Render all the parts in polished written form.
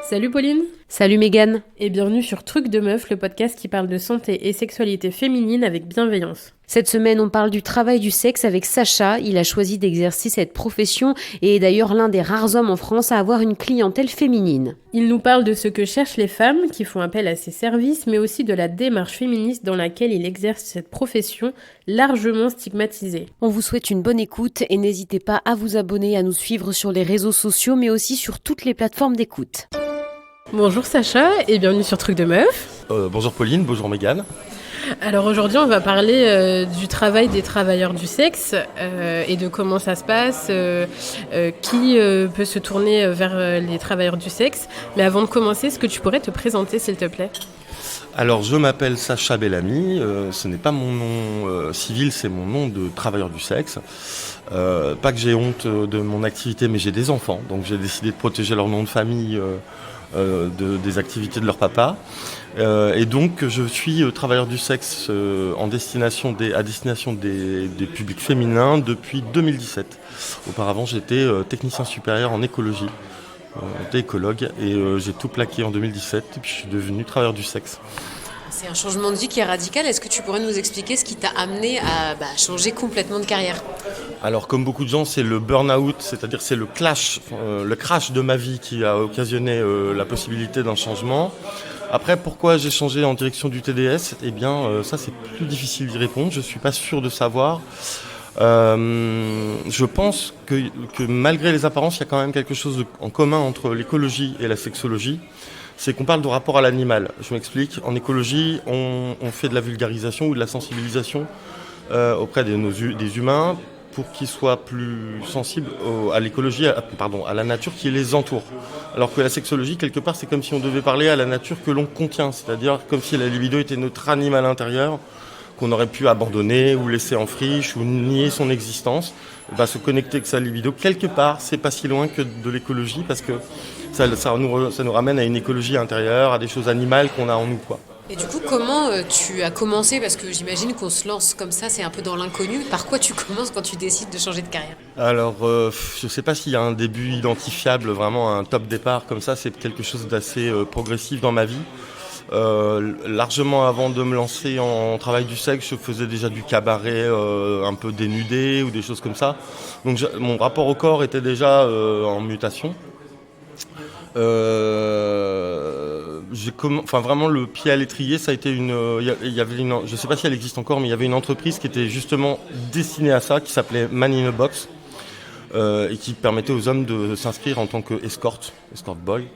Salut Pauline. Salut Mégane. Et bienvenue sur Truc de Meuf, le podcast qui parle de santé et sexualité féminine avec bienveillance. Cette semaine, on parle du travail du sexe avec Sacha. Il a choisi d'exercer cette profession et est d'ailleurs l'un des rares hommes en France à avoir une clientèle féminine. Il nous parle de ce que cherchent les femmes qui font appel à ses services, mais aussi de la démarche féministe dans laquelle il exerce cette profession largement stigmatisée. On vous souhaite une bonne écoute et n'hésitez pas à vous abonner, à nous suivre sur les réseaux sociaux, mais aussi sur toutes les plateformes d'écoute. Bonjour Sacha et bienvenue sur Truc de Meuf. Bonjour Pauline, bonjour Mégane. Alors aujourd'hui on va parler du travail des travailleurs du sexe et de comment ça se passe, qui peut se tourner vers les travailleurs du sexe. Mais avant de commencer, est-ce que tu pourrais te présenter s'il te plaît ? Alors je m'appelle Sacha Bellamy, ce n'est pas mon nom civil, c'est mon nom de travailleur du sexe. Pas que j'ai honte de mon activité, mais j'ai des enfants, donc j'ai décidé de protéger leur nom de famille des activités de leur papa. Et donc je suis travailleur du sexe à destination des publics féminins depuis 2017. Auparavant j'étais technicien supérieur en écologie, j'étais écologue et j'ai tout plaqué en 2017 et puis je suis devenu travailleur du sexe. C'est un changement de vie qui est radical. Est-ce que tu pourrais nous expliquer ce qui t'a amené à changer complètement de carrière ? Alors comme beaucoup de gens, c'est le burn-out, c'est-à-dire c'est le crash de ma vie qui a occasionné la possibilité d'un changement. Après, pourquoi j'ai changé en direction du TDS ? Eh bien, ça c'est plus difficile d'y répondre, je ne suis pas sûr de savoir. Je pense que malgré les apparences, il y a quand même quelque chose en commun entre l'écologie et la sexologie. C'est qu'on parle de rapport à l'animal. Je m'explique. En écologie, on fait de la vulgarisation ou de la sensibilisation auprès des humains pour qu'ils soient plus sensibles à l'écologie, à la nature qui les entoure. Alors que la sexologie, quelque part, c'est comme si on devait parler à la nature que l'on contient, c'est-à-dire comme si la libido était notre animal intérieur, qu'on aurait pu abandonner ou laisser en friche ou nier son existence. Se connecter avec sa libido, quelque part, c'est pas si loin que de l'écologie, parce que ça nous ramène à une écologie intérieure, à des choses animales qu'on a en nous, quoi. Et du coup, comment tu as commencé ? Parce que j'imagine qu'on se lance comme ça, c'est un peu dans l'inconnu. Par quoi tu commences quand tu décides de changer de carrière ? Alors, je sais pas s'il y a un début identifiable, vraiment un top départ comme ça. C'est quelque chose d'assez progressif dans ma vie. Largement avant de me lancer en travail du sexe, je faisais déjà du cabaret un peu dénudé ou des choses comme ça. Donc mon rapport au corps était déjà en mutation. Vraiment le pied à l'étrier, ça a été je sais pas si elle existe encore, mais il y avait une entreprise qui était justement destinée à ça, qui s'appelait Man in a Box, et qui permettait aux hommes de s'inscrire en tant qu'escort boy.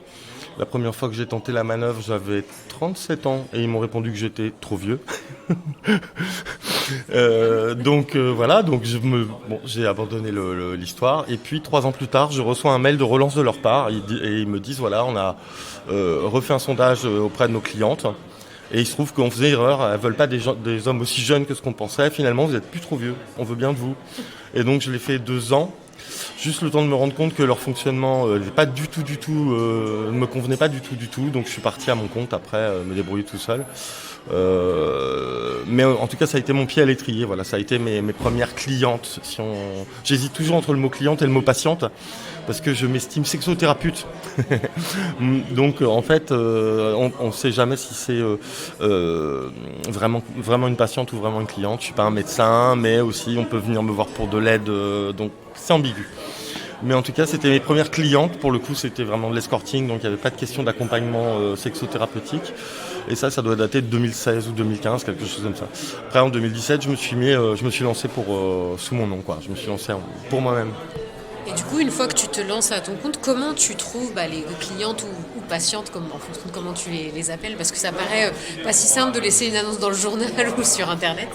La première fois que j'ai tenté la manœuvre, j'avais 37 ans et ils m'ont répondu que j'étais trop vieux. Donc j'ai abandonné l'histoire. Et puis 3 ans plus tard, je reçois un mail de relance de leur part et ils me disent voilà, on a refait un sondage auprès de nos clientes et il se trouve qu'on faisait erreur. Elles veulent pas des hommes aussi jeunes que ce qu'on pensait. Finalement, vous êtes plus trop vieux. On veut bien de vous. Et donc je l'ai fait 2 ans. Juste le temps de me rendre compte que leur fonctionnement ne me convenait pas du tout. Donc je suis parti à mon compte après, me débrouiller tout seul. Mais en tout cas, ça a été mon pied à l'étrier. Voilà, ça a été mes premières clientes. J'hésite toujours entre le mot cliente et le mot patiente parce que je m'estime sexothérapeute. Donc en fait, on ne sait jamais si c'est vraiment une patiente ou vraiment une cliente. Je suis pas un médecin, mais aussi on peut venir me voir pour de l'aide. Donc c'est ambigu. Mais en tout cas, c'était mes premières clientes. Pour le coup, c'était vraiment de l'escorting, donc il n'y avait pas de question d'accompagnement sexothérapeutique. Et ça doit dater de 2016 ou 2015, quelque chose comme ça. Après, en 2017, je me suis lancé sous mon nom, quoi. Je me suis lancé pour moi-même. Et du coup, une fois que tu te lances à ton compte, comment tu trouves les clientes ou patientes, en fonction de comment tu les appelles ? Parce que ça paraît pas si simple de laisser une annonce dans le journal ou sur Internet.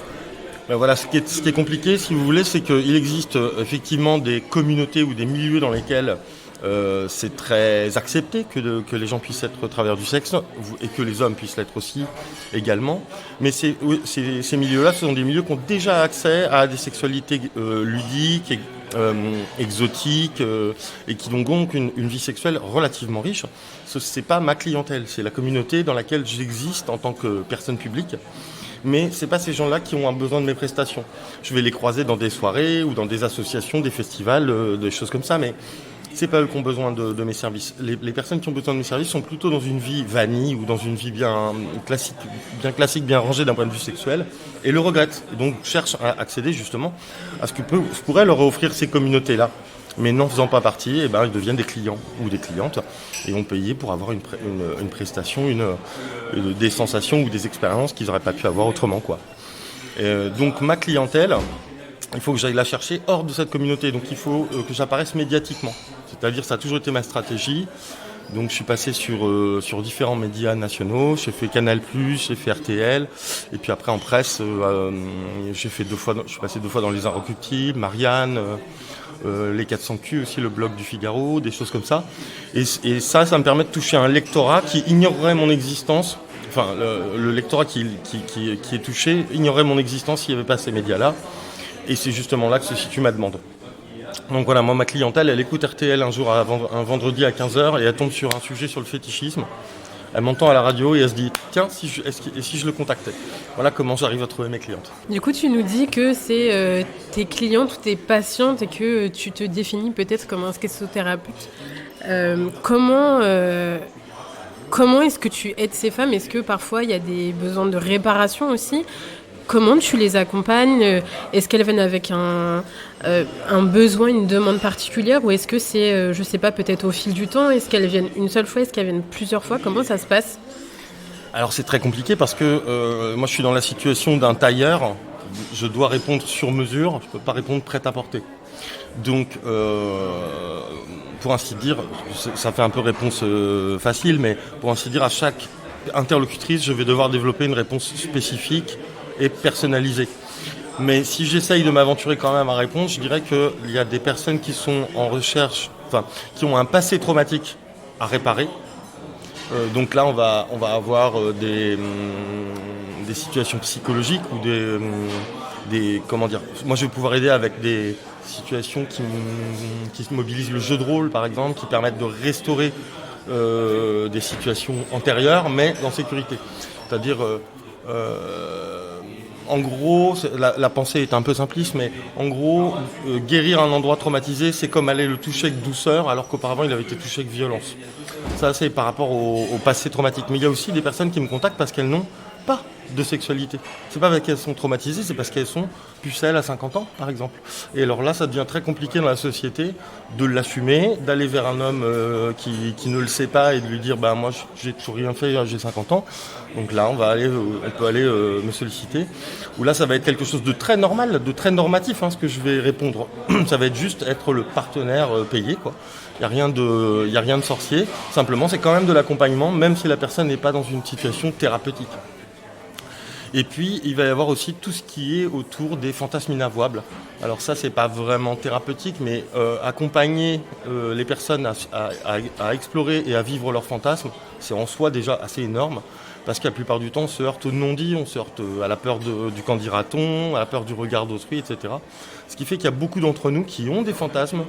Voilà, ce qui est compliqué, si vous voulez, c'est qu'il existe effectivement des communautés ou des milieux dans lesquels c'est très accepté que les gens puissent être travailleurs du sexe et que les hommes puissent l'être aussi également. Mais ces milieux-là, ce sont des milieux qui ont déjà accès à des sexualités ludiques, exotiques et qui ont donc une vie sexuelle relativement riche. Ce n'est pas ma clientèle, c'est la communauté dans laquelle j'existe en tant que personne publique. Mais ce n'est pas ces gens-là qui ont un besoin de mes prestations. Je vais les croiser dans des soirées ou dans des associations, des festivals, des choses comme ça, mais c'est pas eux qui ont besoin de mes services. Les personnes qui ont besoin de mes services sont plutôt dans une vie vanille ou dans une vie bien classique, bien rangée d'un point de vue sexuel, et le regrettent. Et donc cherchent à accéder justement à ce que je pourrais leur offrir ces communautés-là. Mais n'en faisant pas partie, ils deviennent des clients ou des clientes et vont payer pour avoir une prestation, des sensations ou des expériences qu'ils n'auraient pas pu avoir autrement, quoi. Donc ma clientèle, il faut que j'aille la chercher hors de cette communauté. Donc il faut que j'apparaisse médiatiquement. C'est-à-dire ça a toujours été ma stratégie. Donc je suis passé sur différents médias nationaux. J'ai fait Canal+, j'ai fait RTL. Et puis après en presse, je suis passé 2 fois dans Les Inrecuptibles, Marianne, les 400Q aussi, le blog du Figaro, des choses comme ça. Et ça me permet de toucher un lectorat qui ignorerait mon existence. Enfin, le lectorat qui est touché ignorerait mon existence s'il n'y avait pas ces médias-là. Et c'est justement là que se situe ma demande. Donc voilà, moi, ma clientèle, elle écoute RTL un un vendredi à 15h et elle tombe sur un sujet sur le fétichisme. Elle m'entend à la radio et elle se dit « Tiens, si je le contactais ?» Voilà comment j'arrive à trouver mes clientes. Du coup, tu nous dis que c'est tes clientes ou tes patientes et que tu te définis peut-être comme un sexothérapeute. Comment est-ce que tu aides ces femmes ? Est-ce que parfois il y a des besoins de réparation aussi ? Comment tu les accompagnes ? Est-ce qu'elles viennent avec un besoin, une demande particulière ? Ou est-ce que c'est, je sais pas, peut-être au fil du temps ? Est-ce qu'elles viennent une seule fois ? Est-ce qu'elles viennent plusieurs fois ? Comment ça se passe ? Alors c'est très compliqué parce que moi je suis dans la situation d'un tailleur. Je dois répondre sur mesure, je ne peux pas répondre prêt-à-porter. Donc pour ainsi dire, ça fait un peu réponse facile, mais pour ainsi dire, à chaque interlocutrice, je vais devoir développer une réponse spécifique et personnalisée. Mais si j'essaye de m'aventurer quand même à répondre, je dirais qu'il y a des personnes qui sont en recherche, qui ont un passé traumatique à réparer. Donc là, on va avoir des situations psychologiques ou des comment dire. Moi, je vais pouvoir aider avec des situations qui mobilisent le jeu de rôle, par exemple, qui permettent de restaurer des situations antérieures, mais en sécurité. C'est-à-dire en gros, la pensée est un peu simpliste, mais en gros, guérir un endroit traumatisé, c'est comme aller le toucher avec douceur, alors qu'auparavant, il avait été touché avec violence. Ça, c'est par rapport au passé traumatique. Mais il y a aussi des personnes qui me contactent parce qu'elles n'ont pas de sexualité. C'est pas parce qu'elles sont traumatisées, c'est parce qu'elles sont pucelles à 50 ans, par exemple. Et alors là, ça devient très compliqué dans la société de l'assumer, d'aller vers un homme qui ne le sait pas et de lui dire moi j'ai toujours rien fait, j'ai 50 ans. Donc là, on peut aller me solliciter. Ou là, ça va être quelque chose de très normal, de très normatif, ce que je vais répondre. Ça va être juste être le partenaire payé, quoi. Il n'y a rien de sorcier. Simplement, c'est quand même de l'accompagnement, même si la personne n'est pas dans une situation thérapeutique. Et puis, il va y avoir aussi tout ce qui est autour des fantasmes inavouables. Alors ça, c'est pas vraiment thérapeutique, mais accompagner les personnes à explorer et à vivre leurs fantasmes, c'est en soi déjà assez énorme. Parce que la plupart du temps, on se heurte au non-dit, on se heurte à la peur du qu'en dira-t-on, à la peur du regard d'autrui, etc. Ce qui fait qu'il y a beaucoup d'entre nous qui ont des fantasmes,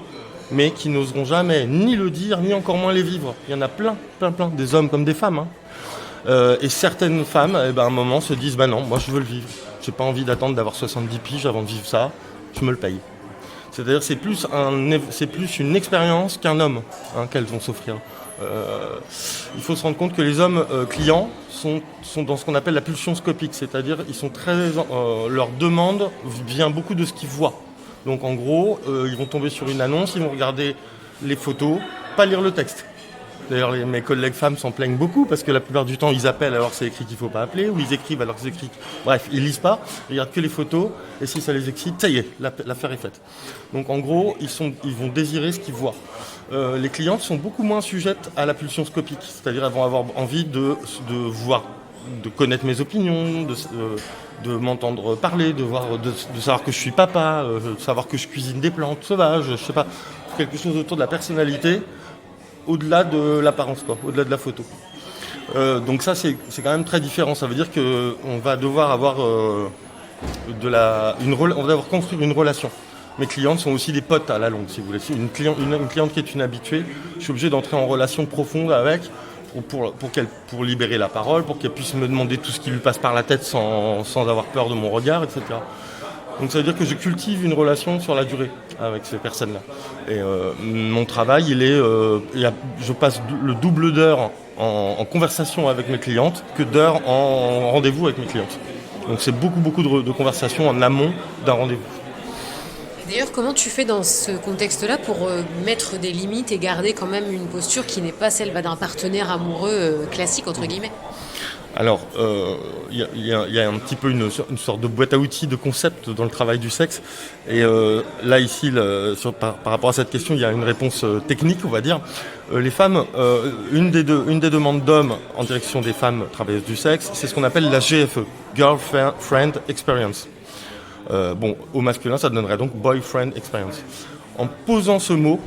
mais qui n'oseront jamais ni le dire, ni encore moins les vivre. Il y en a plein, des hommes comme des femmes. Et certaines femmes, à un moment, se disent non, moi je veux le vivre. J'ai pas envie d'attendre d'avoir 70 piges avant de vivre ça, je me le paye. C'est-à-dire c'est plus une expérience qu'un homme qu'elles vont s'offrir. Il faut se rendre compte que les hommes clients sont dans ce qu'on appelle la pulsion scopique, c'est-à-dire ils sont leur demande vient beaucoup de ce qu'ils voient. Donc en gros, ils vont tomber sur une annonce, ils vont regarder les photos, pas lire le texte. D'ailleurs, mes collègues femmes s'en plaignent beaucoup parce que la plupart du temps, ils appellent alors que c'est écrit qu'il ne faut pas appeler, ou ils écrivent alors que c'est écrit. Bref, ils lisent pas, ils regardent que les photos, et si ça les excite, ça y est, l'affaire est faite. Donc en gros, ils vont désirer ce qu'ils voient. Les clientes sont beaucoup moins sujettes à la pulsion scopique, c'est-à-dire elles vont avoir envie de voir, de connaître mes opinions, de m'entendre parler, de savoir que je suis papa, de savoir que je cuisine des plantes sauvages, je sais pas, quelque chose autour de la personnalité. Au-delà de l'apparence, au-delà de la photo. Donc ça, c'est quand même très différent. Ça veut dire qu'on va devoir avoir on va devoir construire une relation. Mes clientes sont aussi des potes à la longue, si vous voulez. Une cliente qui est une habituée, je suis obligé d'entrer en relation profonde avec pour libérer la parole, pour qu'elle puisse me demander tout ce qui lui passe par la tête sans avoir peur de mon regard, etc. Donc ça veut dire que je cultive une relation sur la durée avec ces personnes-là. Et mon travail, je passe le double d'heures en conversation avec mes clientes que d'heures en rendez-vous avec mes clientes. Donc c'est beaucoup de conversations en amont d'un rendez-vous. D'ailleurs, comment tu fais dans ce contexte-là pour mettre des limites et garder quand même une posture qui n'est pas celle d'un partenaire amoureux classique, entre guillemets ? Alors, il y a un petit peu une sorte de boîte à outils, de concept dans le travail du sexe. Et là, ici, par rapport à cette question, il y a une réponse technique, on va dire. Les femmes, une des demandes d'hommes en direction des femmes travailleuses du sexe, c'est ce qu'on appelle la GFE, Girlfriend Experience. Au masculin, ça donnerait donc Boyfriend Experience. En posant ce mot,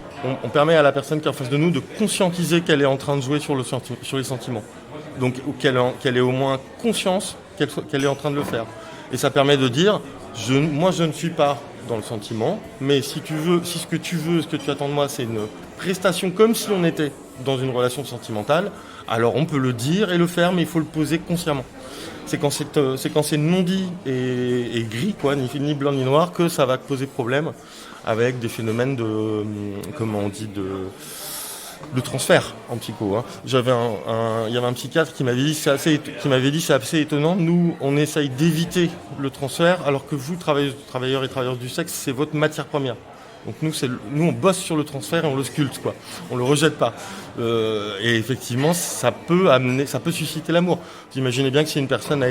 on permet à la personne qui est en face de nous de conscientiser qu'elle est en train de jouer sur les sentiments. Donc qu'elle ait au moins conscience qu'elle est en train de le faire. Et ça permet de dire, moi je ne suis pas dans le sentiment, mais si ce que tu attends de moi, c'est une prestation comme si on était dans une relation sentimentale, alors on peut le dire et le faire, mais il faut le poser consciemment. C'est quand c'est non dit et gris, quoi, ni blanc ni noir, que ça va poser problème avec des phénomènes de transfert en psycho. Il y avait un psychiatre qui m'avait dit c'est assez étonnant. Nous, on essaye d'éviter le transfert, alors que vous, travailleurs et travailleuses du sexe, c'est votre matière première. Donc nous, on bosse sur le transfert et on le sculpte, quoi. On le rejette pas. Et effectivement, ça peut susciter l'amour. Vous imaginez bien que si une personne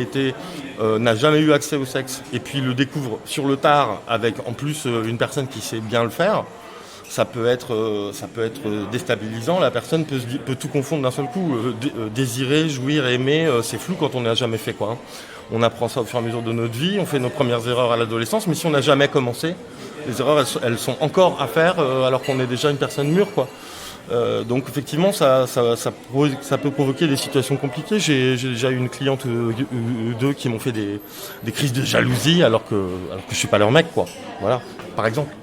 n'a jamais eu accès au sexe et puis le découvre sur le tard avec en plus une personne qui sait bien le faire, ça peut être déstabilisant. La personne peut tout confondre d'un seul coup. Désirer, jouir, aimer, c'est flou quand on n'a jamais fait, quoi. On apprend ça au fur et à mesure de notre vie. On fait nos premières erreurs à l'adolescence, mais si on n'a jamais commencé, les erreurs, elles sont encore à faire alors qu'on est déjà une personne mûre, quoi. Donc effectivement, ça peut provoquer des situations compliquées. J'ai déjà eu une cliente ou deux qui m'ont fait des crises de jalousie alors que je suis pas leur mec, quoi. Voilà, par exemple.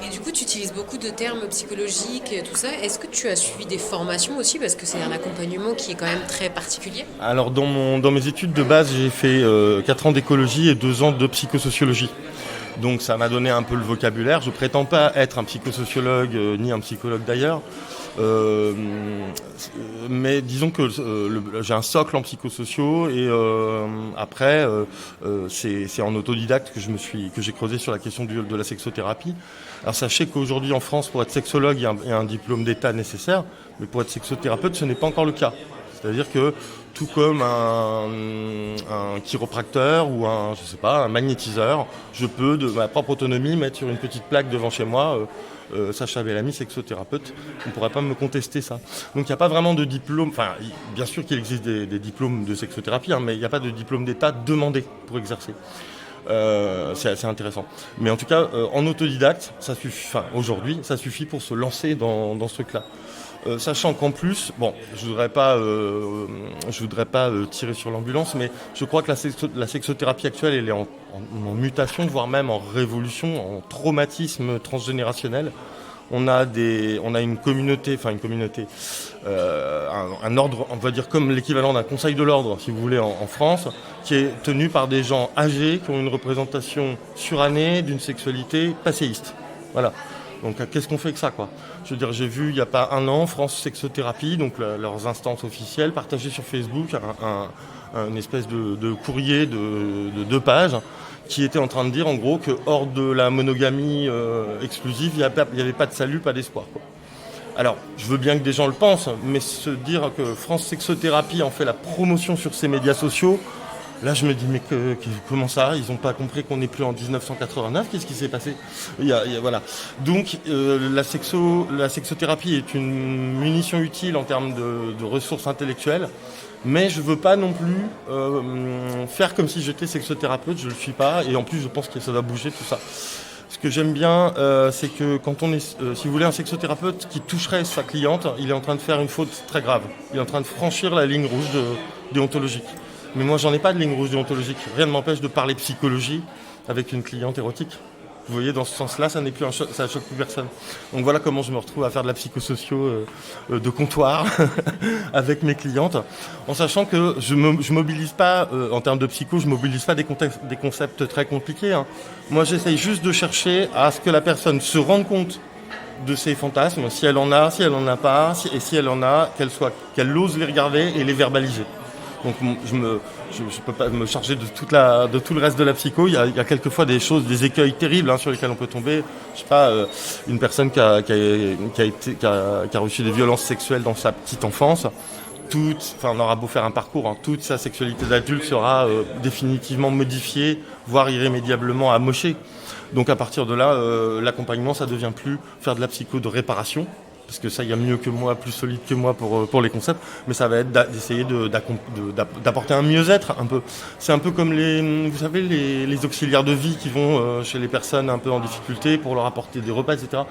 Et du coup, tu utilises beaucoup de termes psychologiques, tout ça. Est-ce que tu as suivi des formations aussi ? Parce que c'est un accompagnement qui est quand même très particulier. Alors, dans mes études de base, j'ai fait 4 ans d'écologie et 2 ans de psychosociologie. Donc ça m'a donné un peu le vocabulaire. Je prétends pas être un psychosociologue ni un psychologue d'ailleurs. Mais disons que j'ai un socle en psychosociaux et après c'est en autodidacte que j'ai creusé sur la question de la sexothérapie. Alors sachez qu'aujourd'hui en France, pour être sexologue, il y a un diplôme d'État nécessaire, mais pour être sexothérapeute, ce n'est pas encore le cas. C'est-à-dire que tout comme un chiropracteur ou un magnétiseur, je peux de ma propre autonomie mettre sur une petite plaque devant chez moi Sacha Bellamy, sexothérapeute. On ne pourrait pas me contester ça. Donc il n'y a pas vraiment de diplôme, enfin bien sûr qu'il existe des diplômes de sexothérapie, mais il n'y a pas de diplôme d'État demandé pour exercer. C'est assez intéressant. Mais en tout cas, en autodidacte, ça suffit. Enfin, aujourd'hui, ça suffit pour se lancer dans ce truc-là. Sachant qu'en plus, je voudrais pas tirer sur l'ambulance, mais je crois que la sexothérapie actuelle, elle est en mutation, voire même en révolution, en traumatisme transgénérationnel. On a une communauté, un ordre, on va dire comme l'équivalent d'un conseil de l'ordre, si vous voulez, en France, qui est tenu par des gens âgés qui ont une représentation surannée d'une sexualité passéiste. Voilà. Donc qu'est-ce qu'on fait avec ça, quoi ? Je veux dire, j'ai vu il n'y a pas un an France Sexothérapie, donc leurs instances officielles, partager sur Facebook un espèce de courrier de 2 pages qui était en train de dire en gros que hors de la monogamie exclusive, il n'y avait pas de salut, pas d'espoir, quoi. Alors, je veux bien que des gens le pensent, mais se dire que France Sexothérapie en fait la promotion sur ses médias sociaux, là, je me dis, mais comment ça ? Ils n'ont pas compris qu'on n'est plus en 1989 ? Qu'est-ce qui s'est passé ? Voilà. Donc, la sexothérapie est une munition utile en termes de ressources intellectuelles, mais je ne veux pas non plus faire comme si j'étais sexothérapeute, je ne le suis pas, et en plus, je pense que ça doit bouger tout ça. Ce que j'aime bien, c'est que quand on est, si vous voulez, un sexothérapeute qui toucherait sa cliente, il est en train de faire une faute très grave. Il est en train de franchir la ligne rouge déontologique. Mais moi, j'en ai pas de ligne rouge déontologique. Rien ne m'empêche de parler psychologie avec une cliente érotique. Vous voyez, dans ce sens-là, ça n'est plus ça choque plus personne. Donc voilà comment je me retrouve à faire de la psychosociaux de comptoir avec mes clientes, en sachant que je mobilise pas, en termes de psycho, je mobilise pas des concepts très compliqués. Hein. Moi, j'essaye juste de chercher à ce que la personne se rende compte de ses fantasmes, si elle en a, si elle en a pas, et si elle en a, qu'elle ose les regarder et les verbaliser. Donc je peux pas me charger de tout le reste de la psycho. Il y a quelquefois des choses, des écueils terribles sur lesquels on peut tomber. Je sais pas, une personne qui a reçu des violences sexuelles dans sa petite enfance. On aura beau faire un parcours, toute sa sexualité d'adulte sera définitivement modifiée, voire irrémédiablement amochée. Donc à partir de là, l'accompagnement, ça devient plus faire de la psycho de réparation, parce que ça, il y a mieux que moi, plus solide que moi pour les concepts, mais ça va être d'essayer d'apporter un mieux-être un peu. C'est un peu comme vous savez, les auxiliaires de vie qui vont chez les personnes un peu en difficulté pour leur apporter des repas, etc.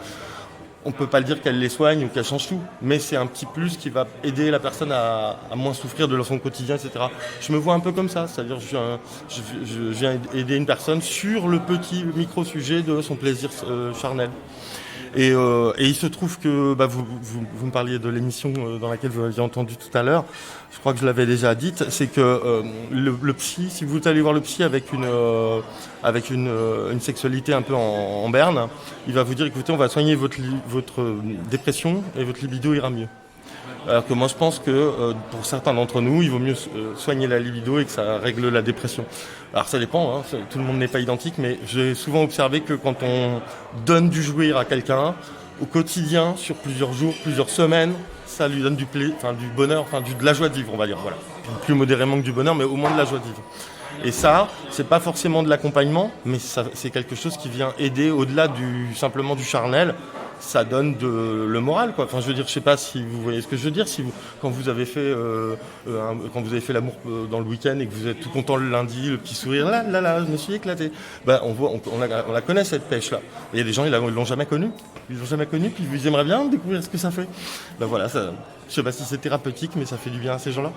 On ne peut pas le dire qu'elle les soigne ou qu'elle change tout, mais c'est un petit plus qui va aider la personne à moins souffrir de son quotidien, etc. Je me vois un peu comme ça, c'est-à-dire je viens aider une personne sur le petit micro-sujet de son plaisir charnel. Et il se trouve que vous me parliez de l'émission dans laquelle vous aviez entendu tout à l'heure, je crois que je l'avais déjà dite, c'est que le psy, si vous allez voir le psy avec une sexualité un peu en berne, il va vous dire écoutez, on va soigner votre dépression et votre libido ira mieux. Alors que moi je pense que pour certains d'entre nous, il vaut mieux soigner la libido et que ça règle la dépression. Alors ça dépend, tout le monde n'est pas identique, mais j'ai souvent observé que quand on donne du jouir à quelqu'un, au quotidien, sur plusieurs jours, plusieurs semaines, ça lui donne du bonheur, de la joie de vivre, on va dire. Voilà. Plus modérément que du bonheur, mais au moins de la joie de vivre. Et ça, c'est pas forcément de l'accompagnement, mais c'est quelque chose qui vient aider au-delà simplement du charnel. Ça donne le moral, quoi. Enfin, je veux dire, je sais pas si vous voyez ce que je veux dire. Quand vous avez fait l'amour dans le week-end et que vous êtes tout content le lundi, le petit sourire, là, je me suis éclaté. On la connaît cette pêche-là. Il y a des gens, ils l'ont jamais connue. Ils l'ont jamais connue, puis ils aimeraient bien découvrir ce que ça fait. Voilà, ça. Je sais pas si c'est thérapeutique, mais ça fait du bien à ces gens-là.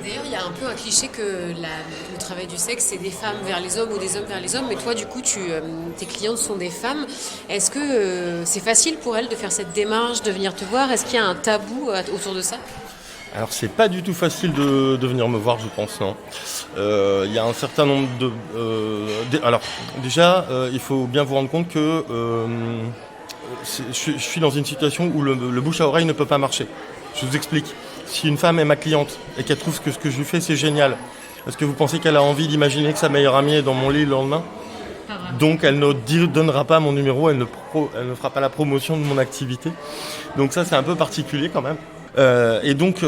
D'ailleurs, il y a un peu un cliché que le travail du sexe, c'est des femmes vers les hommes ou des hommes vers les hommes. Mais toi, du coup, tes clientes sont des femmes. Est-ce que c'est facile pour elles de faire cette démarche, de venir te voir ? Est-ce qu'il y a un tabou autour de ça ? Alors, c'est pas du tout facile de venir me voir, je pense, non. Il y a un certain nombre alors, déjà, il faut bien vous rendre compte que je suis dans une situation où le bouche à oreille ne peut pas marcher. Je vous explique. Si une femme est ma cliente et qu'elle trouve que ce que je lui fais c'est génial, est-ce que vous pensez qu'elle a envie d'imaginer que sa meilleure amie est dans mon lit le lendemain ? Donc elle ne donnera pas mon numéro, elle ne fera pas la promotion de mon activité. Donc ça c'est un peu particulier quand même. Et donc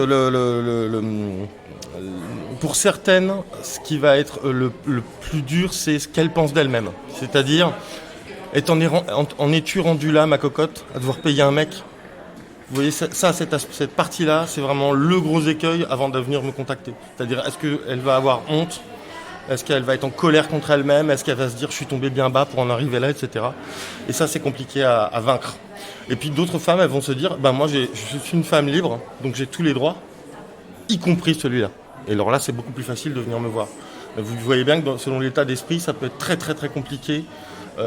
pour certaines, ce qui va être le plus dur, c'est ce qu'elles pensent d'elles-mêmes. C'est-à-dire, en es-tu rendu là, ma cocotte, à devoir payer un mec ? Vous voyez, cette partie-là, c'est vraiment le gros écueil avant de venir me contacter. C'est-à-dire, est-ce qu'elle va avoir honte ? Est-ce qu'elle va être en colère contre elle-même ? Est-ce qu'elle va se dire « je suis tombé bien bas pour en arriver là ?» etc. Et ça, c'est compliqué à vaincre. Et puis d'autres femmes, elles vont se dire « moi, je suis une femme libre, donc j'ai tous les droits, y compris celui-là. » Et alors là, c'est beaucoup plus facile de venir me voir. Vous voyez bien que selon l'état d'esprit, ça peut être très très très compliqué.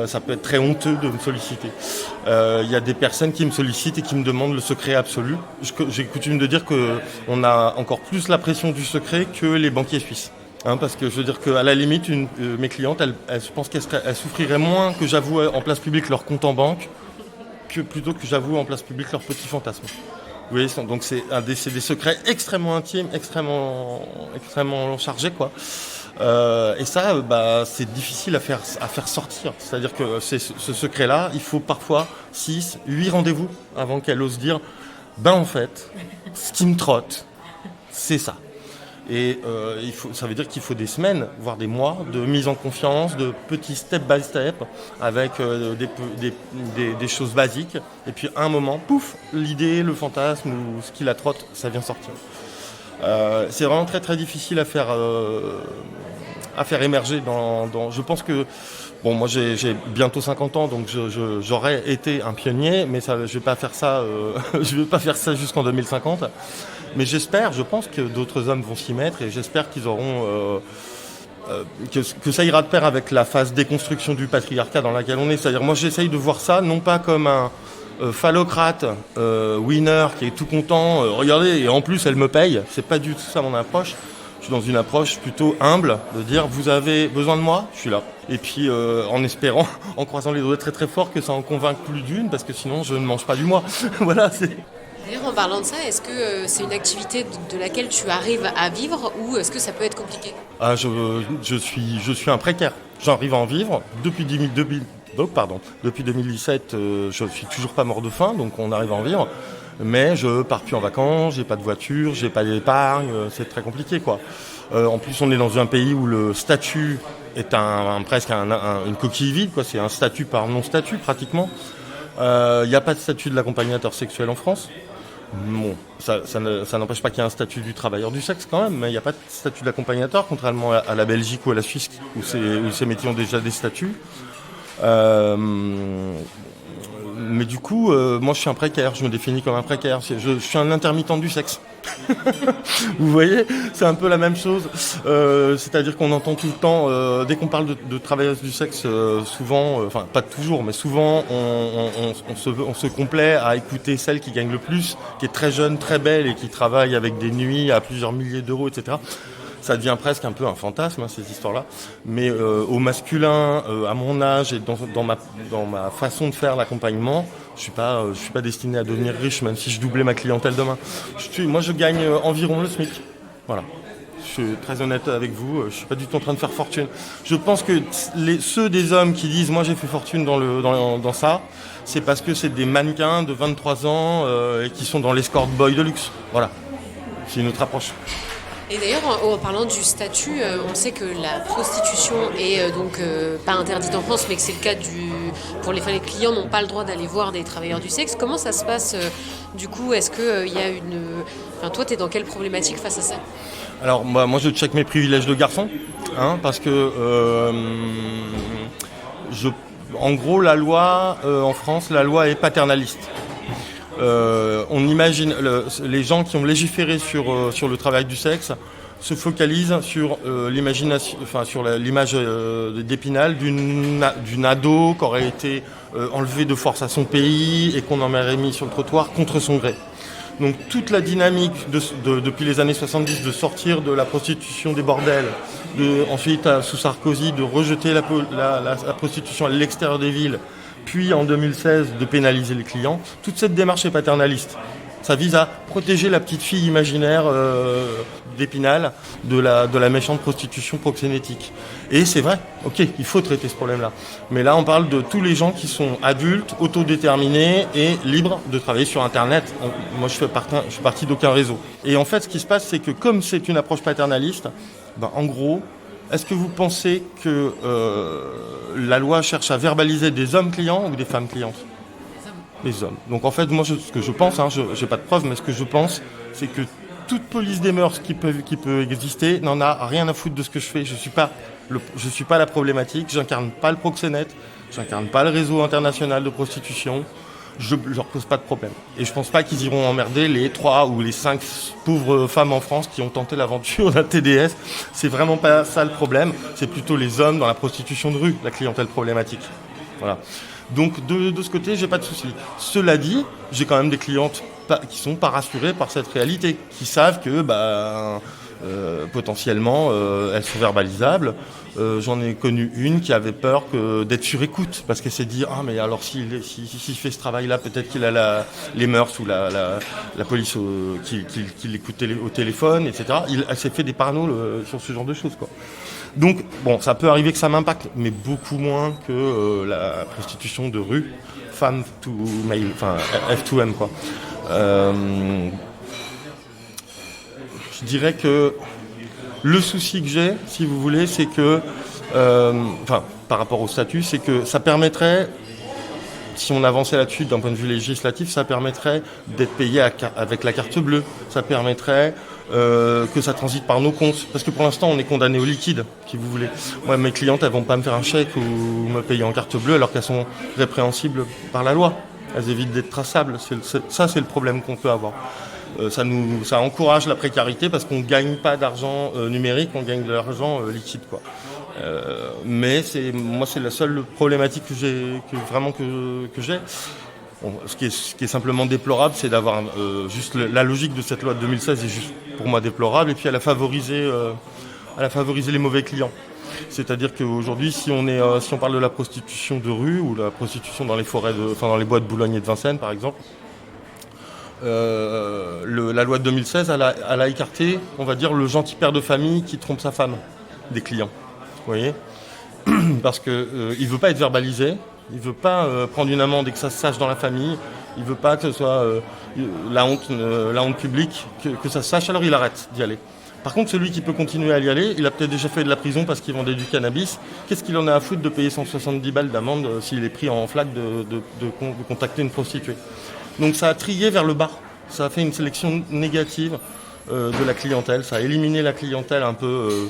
Ça peut être très honteux de me solliciter. Il y a des personnes qui me sollicitent et qui me demandent le secret absolu. J'ai coutume de dire qu'on a encore plus la pression du secret que les banquiers suisses. Parce que je veux dire qu'à la limite, mes clientes, je pense qu'elles souffriraient moins que j'avoue en place publique leur compte en banque plutôt que j'avoue en place publique leurs petits fantasmes. Vous voyez, donc c'est des secrets extrêmement intimes, extrêmement chargés, quoi. Et ça, c'est difficile à faire sortir. C'est-à-dire que ce secret-là, il faut parfois 6, 8 rendez-vous avant qu'elle ose dire en fait, ce qui me trotte, c'est ça. Et ça veut dire qu'il faut des semaines, voire des mois de mise en confiance, de petits step by step, avec des choses basiques. Et puis à un moment, pouf, l'idée, le fantasme ou ce qui la trotte, ça vient sortir. C'est vraiment très très difficile à faire émerger je pense que moi j'ai bientôt 50 ans, donc j'aurais été un pionnier, mais ça, je vais pas faire ça jusqu'en 2050. Mais je pense que d'autres hommes vont s'y mettre et j'espère qu'ils auront que ça ira de pair avec la phase déconstruction du patriarcat dans laquelle on est. C'est-à-dire, moi, j'essaye de voir ça non pas comme un phallocrate, winner qui est tout content, regardez, et en plus elle me paye. C'est pas du tout ça mon approche. Je suis dans une approche plutôt humble, de dire vous avez besoin de moi, je suis là. Et puis en espérant, en croisant les doigts très très fort, que ça en convainque plus d'une, parce que sinon je ne mange pas du mois. Voilà, c'est... D'ailleurs, en parlant de ça, est-ce que c'est une activité de laquelle tu arrives à vivre ou est-ce que ça peut être compliqué? Ah, je suis un précaire. J'arrive à en vivre depuis 2017. Je suis toujours pas mort de faim, donc on arrive à en vivre. Mais je pars plus en vacances, j'ai pas de voiture, j'ai pas d'épargne, c'est très compliqué, quoi. En plus, on est dans un pays où le statut est presque une coquille vide, quoi. C'est un statut par non-statut, pratiquement. Il n'y a pas de statut de l'accompagnateur sexuel en France. Bon, ça n'empêche pas qu'il y ait un statut du travailleur du sexe quand même, mais il n'y a pas de statut de l'accompagnateur, contrairement à la Belgique ou à la Suisse, où ces métiers ont déjà des statuts. Mais du coup, moi je suis un précaire, je me définis comme un précaire. Je suis un intermittent du sexe. Vous voyez, c'est un peu la même chose. C'est-à-dire qu'on entend tout le temps, dès qu'on parle de travailleuses du sexe, souvent, enfin pas toujours, mais souvent, on se complaît à écouter celle qui gagne le plus, qui est très jeune, très belle et qui travaille avec des nuits à plusieurs milliers d'euros, etc. Ça devient presque un peu un fantasme, ces histoires-là. Mais au masculin, à mon âge et dans ma façon de faire l'accompagnement, je suis pas destiné à devenir riche, même si je doublais ma clientèle demain. Moi, je gagne environ le SMIC. Voilà. Je suis très honnête avec vous. Je suis pas du tout en train de faire fortune. Je pense que ceux des hommes qui disent moi j'ai fait fortune dans ça, c'est parce que c'est des mannequins de 23 ans et qui sont dans l'escort boy de luxe. Voilà. C'est une autre approche. Et d'ailleurs, en parlant du statut, on sait que la prostitution est donc pas interdite en France, mais que c'est le cas pour les clients n'ont pas le droit d'aller voir des travailleurs du sexe. Comment ça se passe du coup? Est-ce que il y a toi, t'es dans quelle problématique face à ça? Alors moi je check mes privilèges de garçon, parce que en gros la loi en France, la loi est paternaliste. On imagine les gens qui ont légiféré sur le travail du sexe se focalisent sur l'imagination, sur l'image d'Épinal d'une ado qui aurait été enlevée de force à son pays et qu'on en aurait mis sur le trottoir contre son gré. Donc toute la dynamique depuis les années 70 de sortir de la prostitution des bordels, ensuite sous Sarkozy de rejeter la prostitution à l'extérieur des villes, puis en 2016 de pénaliser les clients, toute cette démarche est paternaliste. Ça vise à protéger la petite fille imaginaire d'Épinal de la méchante prostitution proxénétique. Et c'est vrai, ok, il faut traiter ce problème-là. Mais là, on parle de tous les gens qui sont adultes, autodéterminés et libres de travailler sur Internet. Moi, je suis parti d'aucun réseau. Et en fait, ce qui se passe, c'est que comme c'est une approche paternaliste, en gros, est-ce que vous pensez que la loi cherche à verbaliser des hommes clients ou des femmes clientes? Les hommes. Donc en fait, moi, ce que je pense, j'ai pas de preuves, mais ce que je pense, c'est que toute police des mœurs qui peut exister n'en a rien à foutre de ce que je fais. Je suis pas la problématique, j'incarne pas le proxénète, j'incarne pas le réseau international de prostitution. Je leur pose pas de problème. Et je pense pas qu'ils iront emmerder les 3 ou les 5 pauvres femmes en France qui ont tenté l'aventure d'un TDS. C'est vraiment pas ça le problème. C'est plutôt les hommes dans la prostitution de rue, la clientèle problématique. Voilà. Donc de ce côté, j'ai pas de souci. Cela dit, j'ai quand même des clientes qui sont pas rassurées par cette réalité, qui savent que potentiellement elles sont verbalisables. J'en ai connu une qui avait peur d'être sur écoute, parce qu'elle s'est dit mais alors s'il fait ce travail-là, peut-être qu'il a les mœurs ou la police qui l'écoute au téléphone, etc. Elle s'est fait des paranoïas sur ce genre de choses, quoi. Donc bon, ça peut arriver que ça m'impacte, mais beaucoup moins que la prostitution de rue, femme to male, enfin F2M, quoi. Je dirais que le souci que j'ai, si vous voulez, c'est que, par rapport au statut, c'est que ça permettrait, si on avançait là-dessus d'un point de vue législatif, ça permettrait d'être payé avec la carte bleue. Ça permettrait que ça transite par nos comptes. Parce que pour l'instant, on est condamné au liquide, si vous voulez. Moi, mes clientes, elles vont pas me faire un chèque ou me payer en carte bleue alors qu'elles sont répréhensibles par la loi. Elles évitent d'être traçables. Ça, c'est le problème qu'on peut avoir. Ça encourage la précarité parce qu'on ne gagne pas d'argent numérique, on gagne de l'argent liquide, quoi. Mais c'est la seule problématique que j'ai. Bon, ce qui est simplement déplorable, c'est d'avoir juste la logique de cette loi de 2016 est juste pour moi déplorable, et puis elle a favorisé les mauvais clients. C'est-à-dire qu'aujourd'hui, si on parle de la prostitution de rue ou la prostitution dans les dans les bois de Boulogne et de Vincennes, par exemple, la loi de 2016, elle a écarté, on va dire, le gentil père de famille qui trompe sa femme des clients. Vous voyez ? Parce que il veut pas être verbalisé. Il ne veut pas prendre une amende et que ça se sache dans la famille. Il ne veut pas que ce soit la honte publique, que ça se sache, alors il arrête d'y aller. Par contre, celui qui peut continuer à y aller, il a peut-être déjà fait de la prison parce qu'il vendait du cannabis. Qu'est-ce qu'il en a à foutre de payer 170 balles d'amende s'il est pris en flaque de contacter une prostituée ? Donc ça a trié vers le bas. Ça a fait une sélection négative de la clientèle. Ça a éliminé la clientèle un peu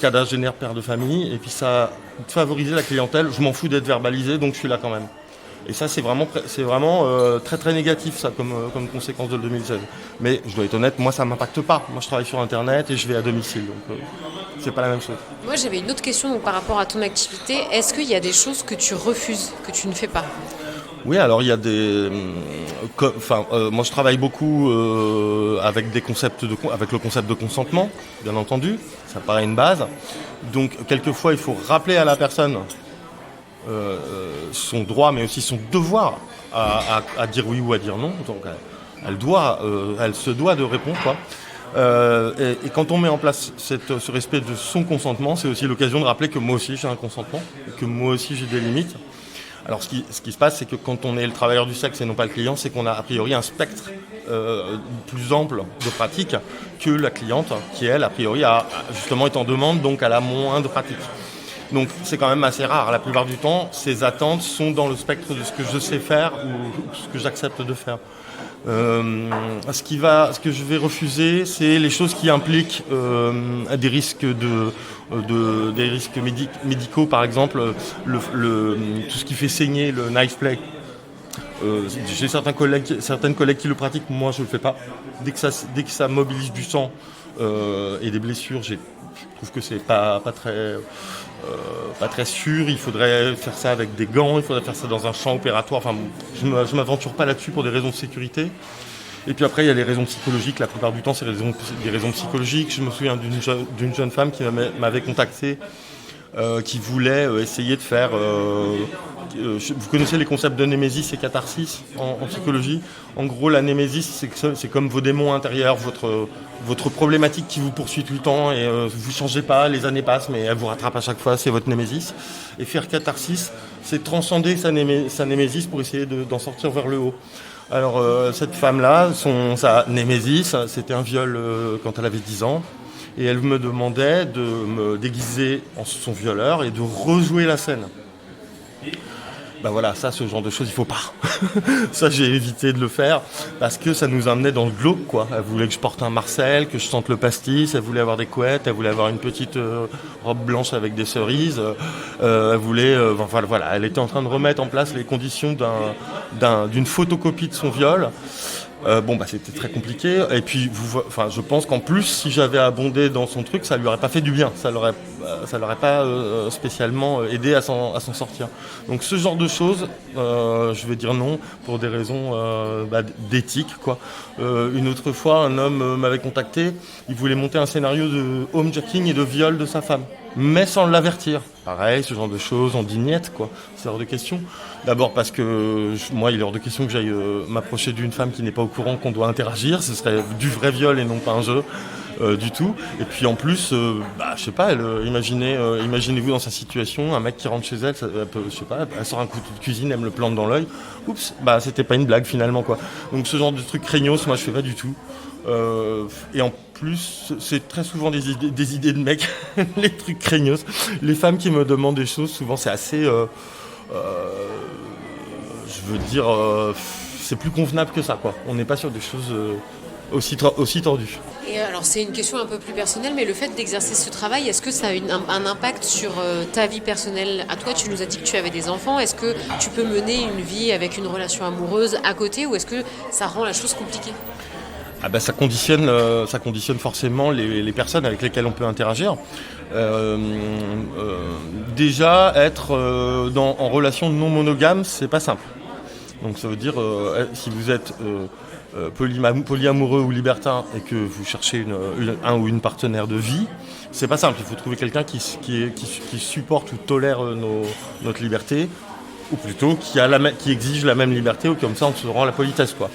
quadragénaire, père de famille. Et puis ça a favorisé la clientèle. Je m'en fous d'être verbalisé, donc je suis là quand même. Et ça, c'est vraiment très très négatif, ça, comme conséquence de 2016. Mais je dois être honnête, moi, ça ne m'impacte pas. Moi, je travaille sur Internet et je vais à domicile. Donc, c'est pas la même chose. Moi, j'avais une autre question donc, par rapport à ton activité. Est-ce qu'il y a des choses que tu refuses, que tu ne fais pas ? Oui, alors il y a moi je travaille beaucoup avec avec le concept de consentement, bien entendu. Ça paraît une base. Donc quelquefois il faut rappeler à la personne son droit, mais aussi son devoir à dire oui ou à dire non. Donc elle se doit de répondre, quoi. Et quand on met en place ce respect de son consentement, c'est aussi l'occasion de rappeler que moi aussi j'ai un consentement, et que moi aussi j'ai des limites. Alors ce qui se passe, c'est que quand on est le travailleur du sexe et non pas le client, c'est qu'on a a priori un spectre plus ample de pratiques que la cliente, qui elle, a priori, justement est en demande, donc elle a moins de pratiques. Donc c'est quand même assez rare. La plupart du temps, ces attentes sont dans le spectre de ce que je sais faire ou ce que j'accepte de faire. Ce que je vais refuser, c'est les choses qui impliquent des risques des risques médicaux, par exemple tout ce qui fait saigner, le knife play. J'ai certaines collègues qui le pratiquent, moi je le fais pas. Dès que ça mobilise du sang et des blessures, je trouve que c'est pas très sûr. Il faudrait faire ça avec des gants, il faudrait faire ça dans un champ opératoire. Enfin, je m'aventure pas là-dessus pour des raisons de sécurité. Et puis après, il y a les raisons psychologiques. La plupart du temps, c'est des raisons psychologiques. Je me souviens d'une jeune femme qui m'avait contacté, qui voulait essayer de faire... vous connaissez les concepts de némésis et catharsis en psychologie. En gros, la némésis, c'est comme vos démons intérieurs, votre problématique qui vous poursuit tout le temps et vous ne changez pas, les années passent, mais elle vous rattrape à chaque fois, c'est votre némésis. Et faire catharsis, c'est transcender sa némésis pour essayer d'en sortir vers le haut. Alors, cette femme-là, sa némésis, c'était un viol quand elle avait 10 ans. Et elle me demandait de me déguiser en son violeur et de rejouer la scène. Ben voilà, ça, ce genre de choses, il faut pas. Ça, j'ai évité de le faire parce que ça nous amenait dans le glauque, quoi. Elle voulait que je porte un Marcel, que je sente le pastis, elle voulait avoir des couettes, elle voulait avoir une petite robe blanche avec des cerises. Elle voulait, voilà, elle était en train de remettre en place les conditions d'une photocopie de son viol. C'était très compliqué. Et puis, je pense qu'en plus, si j'avais abondé dans son truc, ça lui aurait pas fait du bien. Ça l'aurait pas spécialement aidé à s'en sortir. Donc, ce genre de choses, je vais dire non pour des raisons d'éthique, quoi. Une autre fois, un homme m'avait contacté. Il voulait monter un scénario de homejacking et de viol de sa femme, mais sans l'avertir. Pareil, ce genre de choses, en dignette, quoi. C'est hors de question. D'abord parce que moi, il est hors de question que j'aille m'approcher d'une femme qui n'est pas au courant qu'on doit interagir. Ce serait du vrai viol et non pas un jeu du tout. Et puis en plus, je sais pas, imaginez-vous dans sa situation, un mec qui rentre chez elle, elle sort un couteau de cuisine, elle me le plante dans l'œil. Oups, c'était pas une blague finalement, quoi. Donc ce genre de truc craignos, moi je fais pas du tout. Et en plus, c'est très souvent des idées de mecs, les trucs craignos. Les femmes qui me demandent des choses, souvent c'est assez... c'est plus convenable que ça, quoi. On n'est pas sur des choses aussi tordues. Et alors, c'est une question un peu plus personnelle, mais le fait d'exercer ce travail, est-ce que ça a un impact sur ta vie personnelle ? À toi, tu nous as dit que tu avais des enfants. Est-ce que tu peux mener une vie avec une relation amoureuse à côté, ou est-ce que ça rend la chose compliquée ? Ça conditionne forcément les personnes avec lesquelles on peut interagir. Déjà, être en relation non monogame, c'est pas simple. Donc ça veut dire, si vous êtes polyamoureux ou libertin et que vous cherchez un ou une partenaire de vie, c'est pas simple. Il faut trouver quelqu'un qui supporte ou tolère notre liberté, ou plutôt qui exige la même liberté, ou comme ça on se rend la politesse, quoi.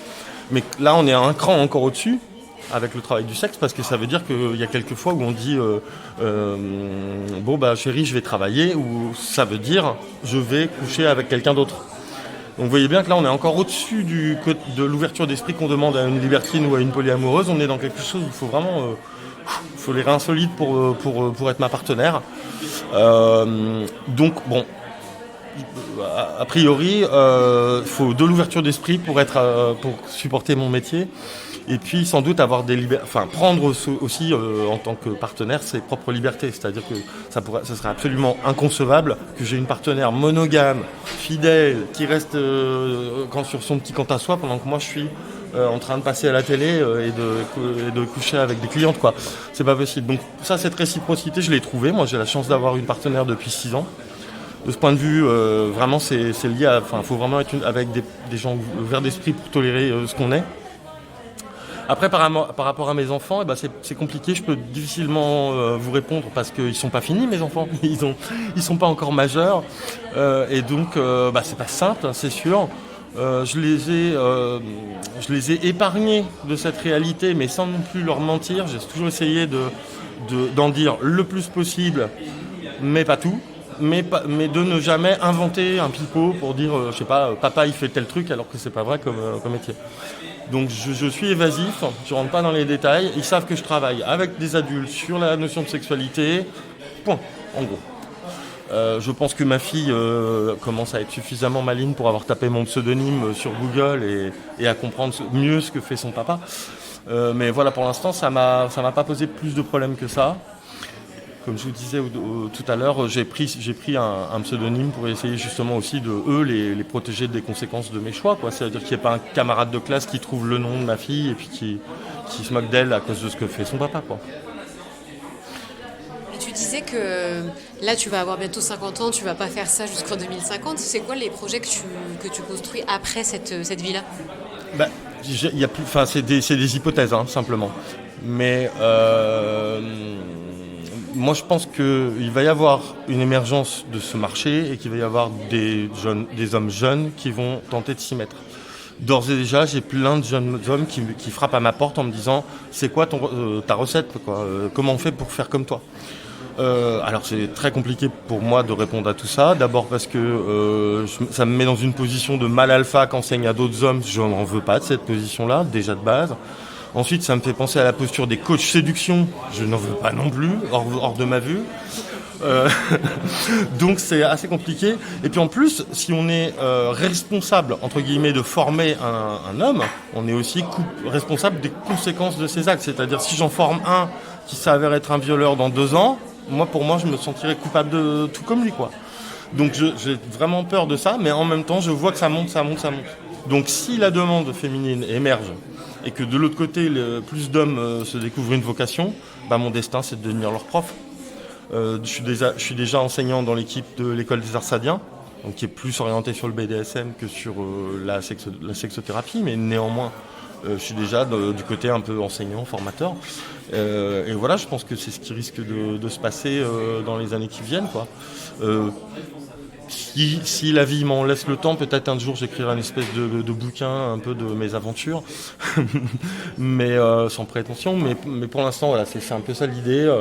Mais là on est à un cran encore au-dessus avec le travail du sexe, parce que ça veut dire qu'il y a quelques fois où on dit chérie, je vais travailler, ou ça veut dire je vais coucher avec quelqu'un d'autre. Donc vous voyez bien que là on est encore au-dessus de l'ouverture d'esprit qu'on demande à une libertine ou à une polyamoureuse. On est dans quelque chose où il faut vraiment faut les reins solides pour être ma partenaire. Donc bon, a priori il faut de l'ouverture d'esprit pour supporter mon métier. Et puis sans doute avoir prendre aussi en tant que partenaire ses propres libertés. C'est-à-dire que ça serait absolument inconcevable que j'ai une partenaire monogame, fidèle, qui reste sur son petit compte à soi pendant que moi je suis en train de passer à la télé et de coucher avec des clientes, quoi. C'est pas possible. Donc ça, cette réciprocité, je l'ai trouvée. Moi j'ai la chance d'avoir une partenaire depuis 6 ans. De ce point de vue, vraiment c'est lié à... il faut vraiment être avec des gens ouverts d'esprit pour tolérer ce qu'on est. Après, par rapport à mes enfants, c'est compliqué. Je peux difficilement vous répondre parce qu'ils sont pas finis, mes enfants. Ils sont pas encore majeurs, et donc c'est pas simple, c'est sûr. Je les ai épargnés de cette réalité, mais sans non plus leur mentir. J'ai toujours essayé d'en dire le plus possible, mais pas tout. Mais de ne jamais inventer un pipeau pour dire, papa il fait tel truc alors que c'est pas vrai comme métier. Donc je suis évasif, je rentre pas dans les détails. Ils savent que je travaille avec des adultes sur la notion de sexualité. Point, en gros. Je pense que ma fille commence à être suffisamment maligne pour avoir tapé mon pseudonyme sur Google et à comprendre mieux ce que fait son papa. Mais voilà, pour l'instant, ça m'a pas posé plus de problèmes que ça. Comme je vous disais tout à l'heure, j'ai pris un pseudonyme pour essayer justement aussi de les protéger des conséquences de mes choix, quoi. C'est-à-dire qu'il n'y ait pas un camarade de classe qui trouve le nom de ma fille et puis qui se moque d'elle à cause de ce que fait son papa, quoi. Et tu disais que là tu vas avoir bientôt 50 ans, tu vas pas faire ça jusqu'en 2050. C'est quoi les projets que tu construis après cette vie-là ? C'est des hypothèses, hein, simplement. Mais moi, je pense qu'il va y avoir une émergence de ce marché et qu'il va y avoir des hommes jeunes qui vont tenter de s'y mettre. D'ores et déjà, j'ai plein de jeunes hommes qui frappent à ma porte en me disant « C'est quoi ta recette, quoi ? Comment on fait pour faire comme toi ?» Alors, c'est très compliqué pour moi de répondre à tout ça. D'abord parce que ça me met dans une position de mâle alpha qu'enseigne à d'autres hommes. Je n'en veux pas de cette position-là, déjà de base. Ensuite, ça me fait penser à la posture des coachs séduction. Je n'en veux pas non plus, hors de ma vue. Donc c'est assez compliqué. Et puis en plus, si on est responsable, entre guillemets, de former un homme, on est aussi responsable des conséquences de ses actes. C'est-à-dire, si j'en forme un qui s'avère être un violeur dans 2 ans, pour moi, je me sentirais coupable de tout comme lui, quoi. Donc j'ai vraiment peur de ça, mais en même temps, je vois que ça monte. Donc si la demande féminine émerge, et que de l'autre côté, plus d'hommes se découvrent une vocation, mon destin, c'est de devenir leur prof. Je suis déjà enseignant dans l'équipe de l'école des arts sadiens, donc qui est plus orientée sur le BDSM que sur la sexothérapie, mais néanmoins, je suis déjà du côté un peu enseignant, formateur. Et voilà, je pense que c'est ce qui risque de se passer dans les années qui viennent, quoi. Si la vie m'en laisse le temps, peut-être un jour j'écrirai une espèce de bouquin un peu de mes aventures, mais sans prétention. Mais pour l'instant, voilà, c'est un peu ça l'idée,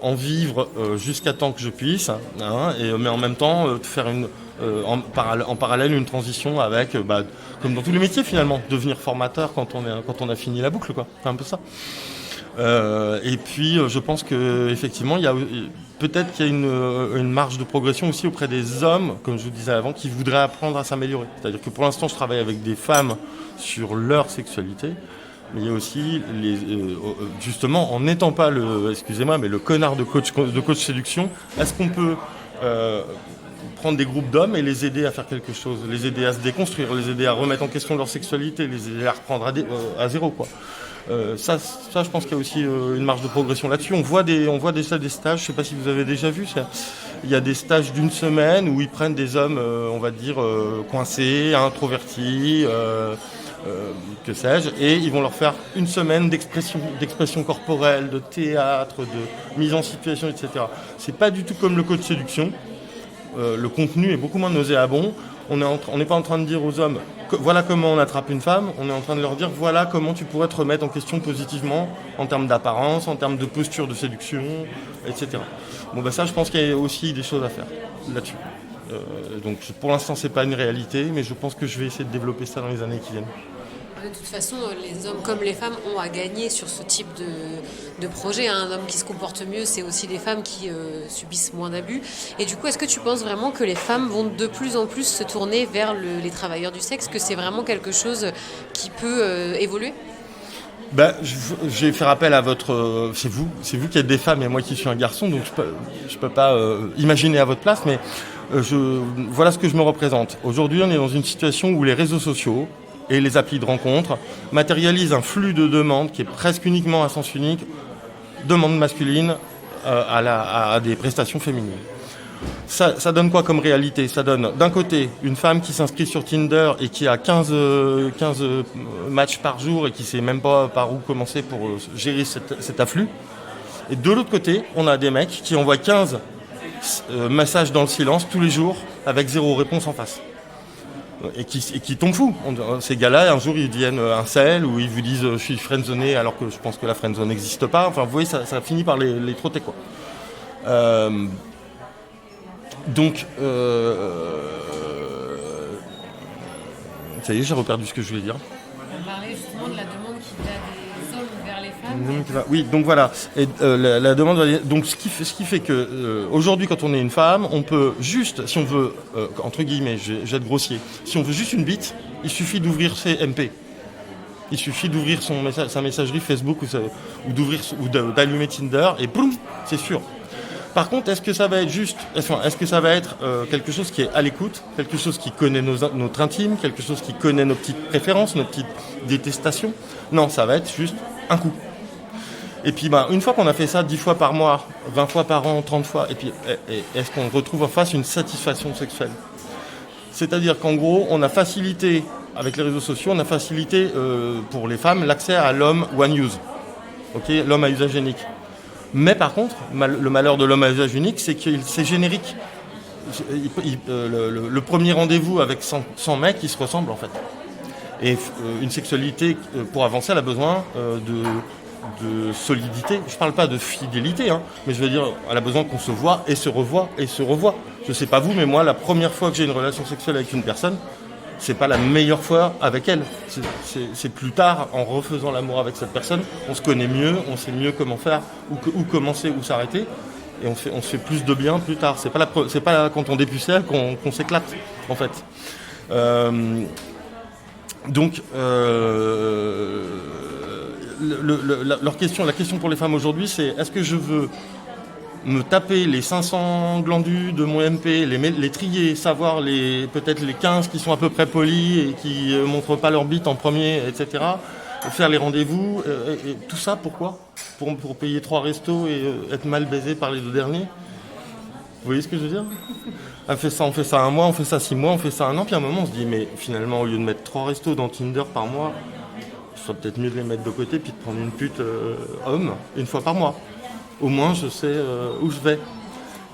en vivre jusqu'à temps que je puisse, hein, mais en même temps faire en parallèle une transition avec, comme dans tous les métiers finalement, devenir formateur quand on a fini la boucle, quoi. C'est un peu ça. Et puis je pense que effectivement peut-être qu'il y a une marge de progression aussi auprès des hommes, comme je vous disais avant, qui voudraient apprendre à s'améliorer. C'est-à-dire que pour l'instant je travaille avec des femmes sur leur sexualité, mais il y a aussi justement en n'étant pas le connard de coach séduction, est-ce qu'on peut prendre des groupes d'hommes et les aider à faire quelque chose, les aider à se déconstruire, les aider à remettre en question leur sexualité, les aider à reprendre à zéro, quoi. Ça, je pense qu'il y a aussi une marge de progression là-dessus. On voit des stages, je ne sais pas si vous avez déjà vu ça. Il y a des stages d'une semaine où ils prennent des hommes, on va dire, coincés, introvertis, que sais-je, et ils vont leur faire une semaine d'expression corporelle, de théâtre, de mise en situation, etc. C'est pas du tout comme le coach séduction. Le contenu est beaucoup moins nauséabond. On n'est pas en train de dire aux hommes voilà comment on attrape une femme, on est en train de leur dire voilà comment tu pourrais te remettre en question positivement en termes d'apparence, en termes de posture de séduction, etc. Bon ça je pense qu'il y a aussi des choses à faire là-dessus. Donc pour l'instant c'est pas une réalité, mais je pense que je vais essayer de développer ça dans les années qui viennent. De toute façon, les hommes comme les femmes ont à gagner sur ce type de projet. Un homme qui se comporte mieux, c'est aussi des femmes qui subissent moins d'abus. Et du coup, est-ce que tu penses vraiment que les femmes vont de plus en plus se tourner vers les travailleurs du sexe, que c'est vraiment quelque chose qui peut évoluer ? Je vais faire appel à votre... c'est vous qui êtes des femmes et moi qui suis un garçon, donc je peux pas imaginer à votre place, mais voilà ce que je me représente. Aujourd'hui, on est dans une situation où les réseaux sociaux et les applis de rencontres matérialisent un flux de demandes qui est presque uniquement à sens unique, demandes masculines à des prestations féminines. Ça donne quoi comme réalité ? Ça donne d'un côté une femme qui s'inscrit sur Tinder et qui a 15 matchs par jour et qui ne sait même pas par où commencer pour gérer cet afflux. Et de l'autre côté, on a des mecs qui envoient 15 messages dans le silence tous les jours avec 0 réponse en face. Et qui tombent fous. Ces gars-là, un jour, ils deviennent incels ou ils vous disent je suis friendzoné alors que je pense que la friendzone n'existe pas. Enfin, vous voyez, ça finit par les trotter, quoi. Donc, ça y est, j'ai reperdu ce que je voulais dire. On parlait justement de la demande qu'il y a des hommes vers les femmes. Oui, donc voilà. Et, la demande, donc ce qui fait que aujourd'hui, quand on est une femme, on peut juste, si on veut, entre guillemets, je vais être grossier, si on veut juste une bite, il suffit d'ouvrir ses MP. Il suffit d'ouvrir sa messagerie Facebook ou d'allumer Tinder et boum, c'est sûr. Par contre, est-ce que ça va être quelque chose qui est à l'écoute, quelque chose qui connaît notre intime, quelque chose qui connaît nos petites préférences, nos petites détestations ? Non, ça va être juste un coup. Et puis, une fois qu'on a fait ça 10 fois par mois, 20 fois par an, 30 fois, et puis est-ce qu'on retrouve en face une satisfaction sexuelle ? C'est-à-dire qu'en gros, on a facilité, avec les réseaux sociaux, on a facilité pour les femmes l'accès à l'homme one use, l'homme à usage unique. Mais par contre, le malheur de l'homme à usage unique, c'est que c'est générique. Le premier rendez-vous avec 100 mecs, ils se ressemblent en fait. Et une sexualité, pour avancer, elle a besoin de solidité. Je ne parle pas de fidélité, mais je veux dire, elle a besoin qu'on se voit et se revoie et se revoie. Je ne sais pas vous, mais moi, la première fois que j'ai une relation sexuelle avec une personne, c'est pas la meilleure fois avec elle. C'est plus tard, en refaisant l'amour avec cette personne, on se connaît mieux, on sait mieux comment faire, où commencer, où s'arrêter, et on se fait plus de bien plus tard. C'est pas quand on dépucelle qu'on s'éclate, en fait. Donc, la question pour les femmes aujourd'hui, c'est est-ce que je veux me taper les 500 glandus de mon MP, les trier, savoir peut-être les 15 qui sont à peu près polis et qui montrent pas leur bite en premier, etc. Faire les rendez-vous, et tout ça, pourquoi ? Pour payer 3 restos et être mal baisé par les 2 derniers ? Vous voyez ce que je veux dire ? On fait ça 1 mois, on fait ça 6 mois, on fait ça 1 an, puis à un moment on se dit mais finalement au lieu de mettre 3 restos dans Tinder par mois, ce serait peut-être mieux de les mettre de côté puis de prendre une pute homme 1 fois par mois. Au moins, je sais où je vais.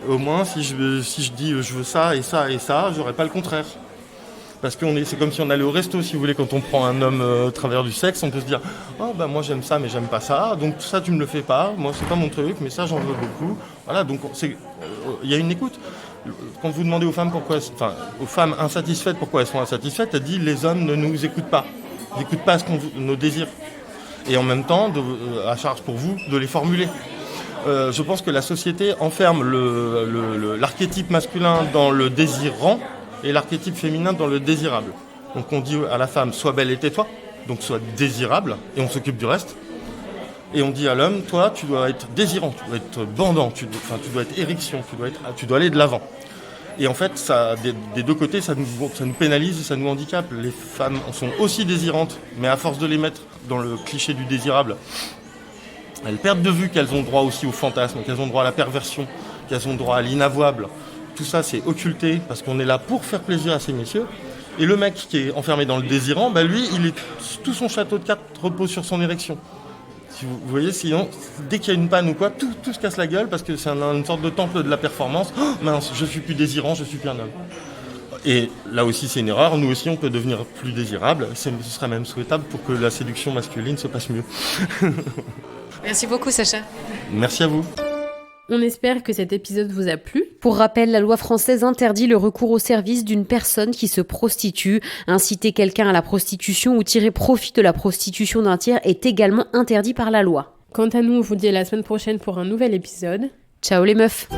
Au moins, si je dis je veux ça et ça et ça, j'aurai pas le contraire. Parce que c'est comme si on allait au resto, si vous voulez, quand on prend un homme travers du sexe, on peut se dire moi j'aime ça, mais j'aime pas ça. Donc ça, tu me le fais pas. Moi, c'est pas mon truc, mais ça, j'en veux beaucoup. Voilà, donc il y a une écoute. Quand vous demandez aux femmes aux femmes insatisfaites pourquoi elles sont insatisfaites, elles disent les hommes ne nous écoutent pas. Ils n'écoutent pas nos désirs. Et en même temps, à charge pour vous de les formuler. Je pense que la société enferme l'archétype masculin dans le désirant et l'archétype féminin dans le désirable. Donc on dit à la femme, sois belle et tais-toi, donc sois désirable, et on s'occupe du reste. Et on dit à l'homme, toi, tu dois être désirant, tu dois être bandant, tu dois être érection, tu dois aller de l'avant. Et en fait, des deux côtés, ça nous pénalise et ça nous handicape. Les femmes sont aussi désirantes, mais à force de les mettre dans le cliché du désirable, elles perdent de vue qu'elles ont droit aussi au fantasme, qu'elles ont droit à la perversion, qu'elles ont droit à l'inavouable. Tout ça, c'est occulté parce qu'on est là pour faire plaisir à ces messieurs. Et le mec qui est enfermé dans le désirant, lui, tout son château de cartes repose sur son érection. Si vous voyez, sinon, dès qu'il y a une panne ou quoi, tout se casse la gueule parce que c'est une sorte de temple de la performance. Oh, mince, je suis plus désirant, je suis plus un homme. Et là aussi, c'est une erreur. Nous aussi, on peut devenir plus désirable. Ce serait même souhaitable pour que la séduction masculine se passe mieux. Merci beaucoup, Sacha. Merci à vous. On espère que cet épisode vous a plu. Pour rappel, la loi française interdit le recours au service d'une personne qui se prostitue. Inciter quelqu'un à la prostitution ou tirer profit de la prostitution d'un tiers est également interdit par la loi. Quant à nous, on vous dit à la semaine prochaine pour un nouvel épisode. Ciao les meufs!